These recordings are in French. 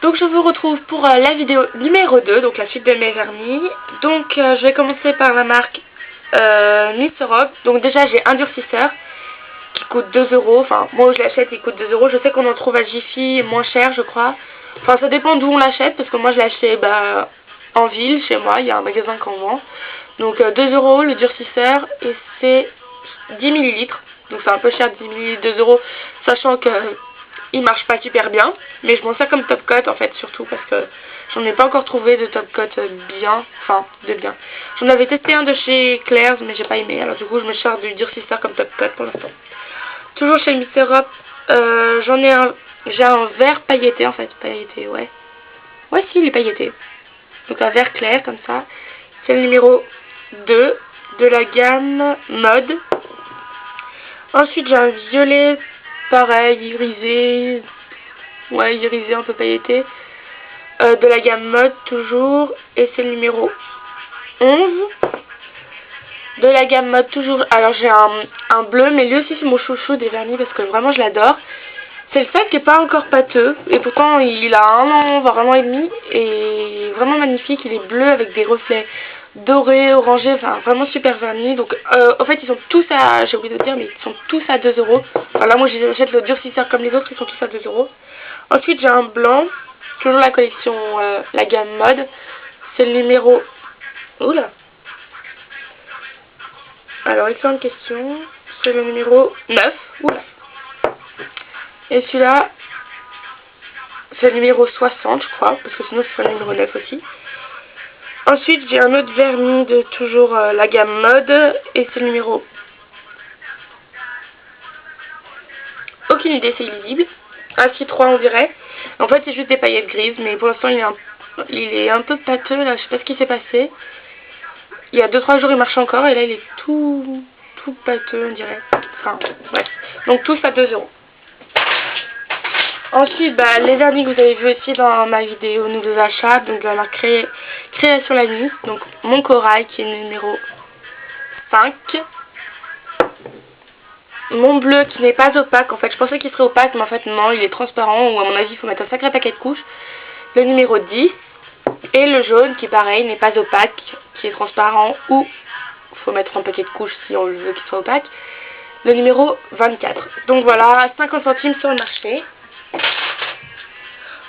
Donc je vous retrouve pour la vidéo numéro 2, donc la suite de mes vernis. Donc je vais commencer par la marque Miss Europe. Donc déjà j'ai un durcisseur qui coûte 2 euros. Enfin moi je l'achète, il coûte 2 euros. Je sais qu'on en trouve à Jiffy moins cher je crois. Enfin ça dépend d'où on l'achète parce que moi je l'ai acheté en ville chez moi, il y a un magasin qui en vend. Donc 2 euros le durcisseur et c'est 10 millilitres. Donc c'est un peu cher 10 millilitres 2 euros, sachant que il marche pas super bien, mais je m'en sers comme top coat en fait, surtout parce que j'en ai pas encore trouvé de top coat bien, enfin de bien. J'en avais testé un de chez Claire's mais j'ai pas aimé, alors du coup je me sers du durcisseur comme top coat pour l'instant. Toujours chez Miss Europe, j'ai un vert pailleté en fait, pailleté, ouais. Ouais si, il est pailleté. Donc un vert clair comme ça. C'est le numéro 2 de la gamme mode. Ensuite j'ai un violet pareil, irisé, ouais irisé un peu pailleté, de la gamme mode toujours, et c'est le numéro 11 de la gamme mode toujours. Alors j'ai un bleu, mais lui aussi c'est mon chouchou des vernis parce que vraiment je l'adore. C'est le fait qu'il n'est pas encore pâteux, et pourtant il a 1 an, voire 1 an et demi, et vraiment magnifique. Il est bleu avec des reflets dorés, orangés, enfin vraiment super vernis. Donc en fait ils sont tous à, j'ai oublié de dire, mais ils sont tous à 2 euros. Enfin là moi j'achète le durcisseur comme les autres, ils sont tous à 2 euros. Ensuite j'ai un blanc, toujours la collection, la gamme mode. C'est le numéro, oula. Alors excellente question, c'est le numéro 9, oula. Et celui-là, c'est le numéro 60, je crois, parce que sinon ce serait le numéro 9 aussi. Ensuite, j'ai un autre vernis de toujours la gamme mode, et c'est le numéro... Aucune idée, c'est illisible. Un citron, on dirait. En fait, c'est juste des paillettes grises, mais pour l'instant, il est un peu pâteux, là, je sais pas ce qui s'est passé. Il y a 2-3 jours, il marche encore, et là, il est tout pâteux, on dirait. Enfin, bref. Donc, tous à 2 euros. Ensuite, les vernis que vous avez vu aussi dans ma vidéo nouveaux achats, donc de la marque Création la Nuit, donc mon corail qui est le numéro 5. Mon bleu qui n'est pas opaque, en fait je pensais qu'il serait opaque, mais en fait non, il est transparent, ou à mon avis il faut mettre un sacré paquet de couches. Le numéro 10. Et le jaune qui pareil n'est pas opaque, qui est transparent, ou il faut mettre un paquet de couches si on veut qu'il soit opaque. Le numéro 24. Donc voilà, 50 centimes sur le marché.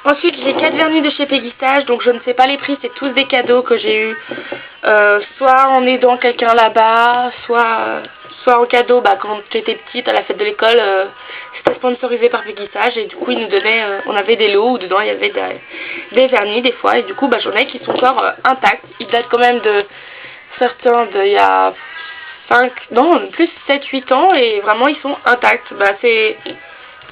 Ensuite, j'ai 4 vernis de chez Peggy Sage, donc je ne sais pas les prix, c'est tous des cadeaux que j'ai eu, soit en aidant quelqu'un là-bas, soit en cadeau, quand j'étais petite à la fête de l'école, c'était sponsorisé par Peggy Sage, et du coup ils nous donnaient, on avait des lots où dedans il y avait des vernis des fois, et du coup j'en ai qui sont encore intacts. Ils datent quand même de certains d'il y a 5, non plus 7-8 ans, et vraiment ils sont intacts.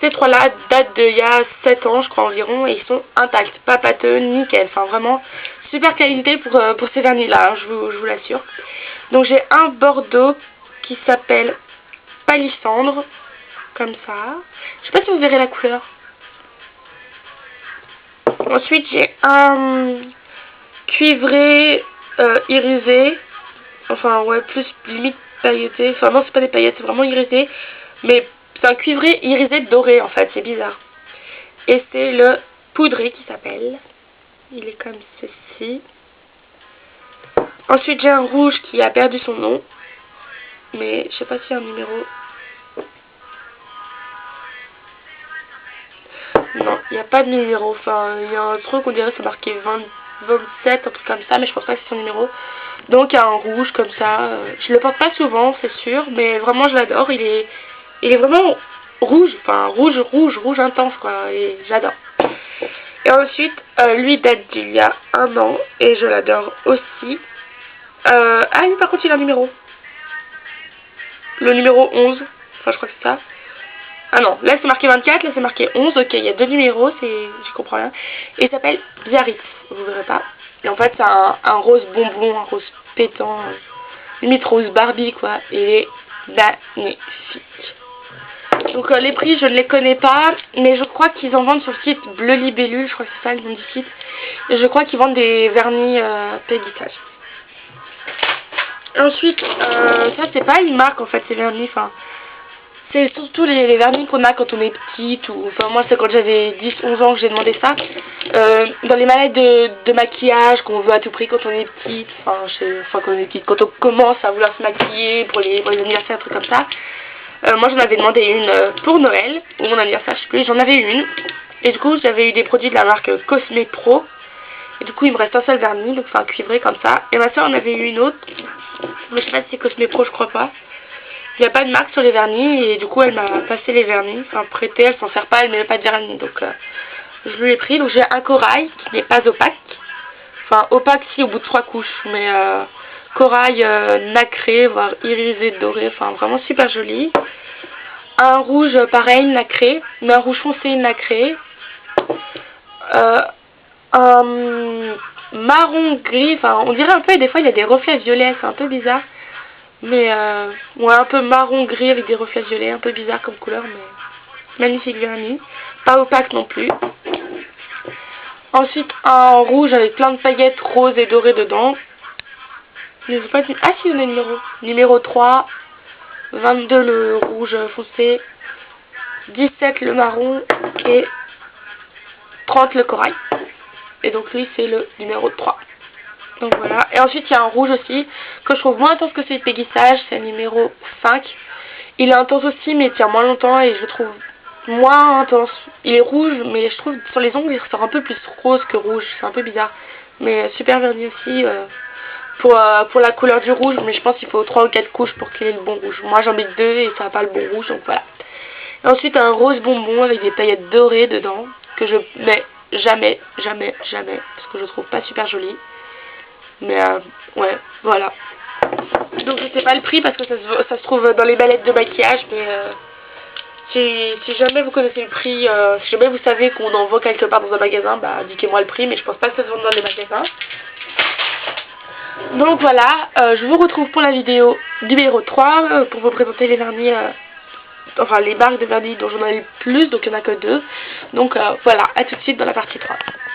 Ces trois-là datent d'il y a 7 ans, je crois environ, et ils sont intacts, pas pâteux, nickel. Enfin, vraiment, super qualité pour ces vernis-là, hein, je vous l'assure. Donc, j'ai un Bordeaux qui s'appelle Palissandre, comme ça. Je sais pas si vous verrez la couleur. Ensuite, j'ai un cuivré irisé. Enfin, ouais, plus limite pailleté. Enfin, non, c'est pas des paillettes, c'est vraiment irisé. Mais c'est un cuivré irisé doré en fait, c'est bizarre. Et c'est le poudré qui s'appelle. Il est comme ceci. Ensuite j'ai un rouge qui a perdu son nom. Mais je sais pas s'il y a un numéro. Non, il n'y a pas de numéro. Enfin, il y a un truc, on dirait c'est marqué 27, un truc comme ça, mais je pense pas que c'est son numéro. Donc il y a un rouge comme ça. Je le porte pas souvent, c'est sûr, mais vraiment je l'adore. Il est vraiment rouge, enfin rouge intense quoi, et j'adore. Et ensuite, lui date d'il y a 1 an, et je l'adore aussi. Ah lui par contre il a un numéro. Le numéro 11, enfin je crois que c'est ça. Ah non, là c'est marqué 24, là c'est marqué 11, ok, il y a 2 numéros, je comprends rien. Et il s'appelle Biarritz, vous verrez pas. Et en fait c'est un rose bonbon, un rose pétant, limite rose Barbie quoi, et il est magnifique. Donc les prix je ne les connais pas, mais je crois qu'ils en vendent sur le site Bleu Libellule, je crois que c'est ça le nom du site. Et je crois qu'ils vendent des vernis Peggy Sage. Ensuite, ça c'est pas une marque en fait, ces vernis, enfin c'est surtout les vernis qu'on a quand on est petite, ou enfin moi c'est quand j'avais 10-11 ans que j'ai demandé ça. Dans les mallettes de maquillage qu'on veut à tout prix quand on est petite, enfin quand on est petite, quand on commence à vouloir se maquiller pour les anniversaires, trucs comme ça. Moi j'en avais demandé une pour Noël, ou mon anniversaire, je sais plus, j'en avais une. Et du coup j'avais eu des produits de la marque Cosme Pro. Et du coup il me reste un seul vernis, donc enfin cuivré comme ça. Et ma soeur en avait eu une autre, mais je sais pas si c'est Cosme Pro, je crois pas. Il n'y a pas de marque sur les vernis et du coup elle m'a passé les vernis, enfin prêté, elle s'en sert pas, elle met pas de vernis, donc je lui ai pris. Donc j'ai un corail qui n'est pas opaque, enfin opaque si au bout de 3 couches, mais corail nacré, voire irisé doré, enfin vraiment super joli. Un rouge pareil nacré, mais un rouge foncé nacré. Un marron gris, enfin on dirait un peu, des fois il y a des reflets violets, c'est un peu bizarre. Mais ouais, un peu marron gris avec des reflets violets, un peu bizarre comme couleur, mais magnifique vernis. Pas opaque non plus. Ensuite un rouge avec plein de paillettes roses et dorées dedans. Je sais pas, ah si, on a le numéro. Numéro 3, 22 le rouge foncé, 17 le marron et 30 le corail. Et donc lui c'est le numéro 3. Donc voilà. Et ensuite il y a un rouge aussi que je trouve moins intense que celui de Peggy Sage, c'est le numéro 5. Il est intense aussi mais il tient moins longtemps et je le trouve moins intense. Il est rouge mais je trouve sur les ongles il ressort un peu plus rose que rouge, c'est un peu bizarre. Mais super vernis aussi pour la couleur du rouge, mais je pense qu'il faut 3 ou 4 couches pour qu'il ait le bon rouge. Moi j'en mets 2 et ça n'a pas le bon rouge, donc voilà. Et ensuite un rose bonbon avec des paillettes dorées dedans que je mets jamais, parce que je trouve pas super joli. Mais ouais, voilà. Donc je sais pas le prix parce que ça se trouve dans les ballettes de maquillage, mais si jamais vous connaissez le prix, si jamais vous savez qu'on en vend quelque part dans un magasin, bah indiquez-moi le prix, mais je pense pas que ça se vende dans les magasins. Donc voilà, je vous retrouve pour la vidéo numéro 3 pour vous présenter les vernis, enfin les marques de vernis dont j'en ai le plus, donc il n'y en a que 2. Donc voilà, à tout de suite dans la partie 3.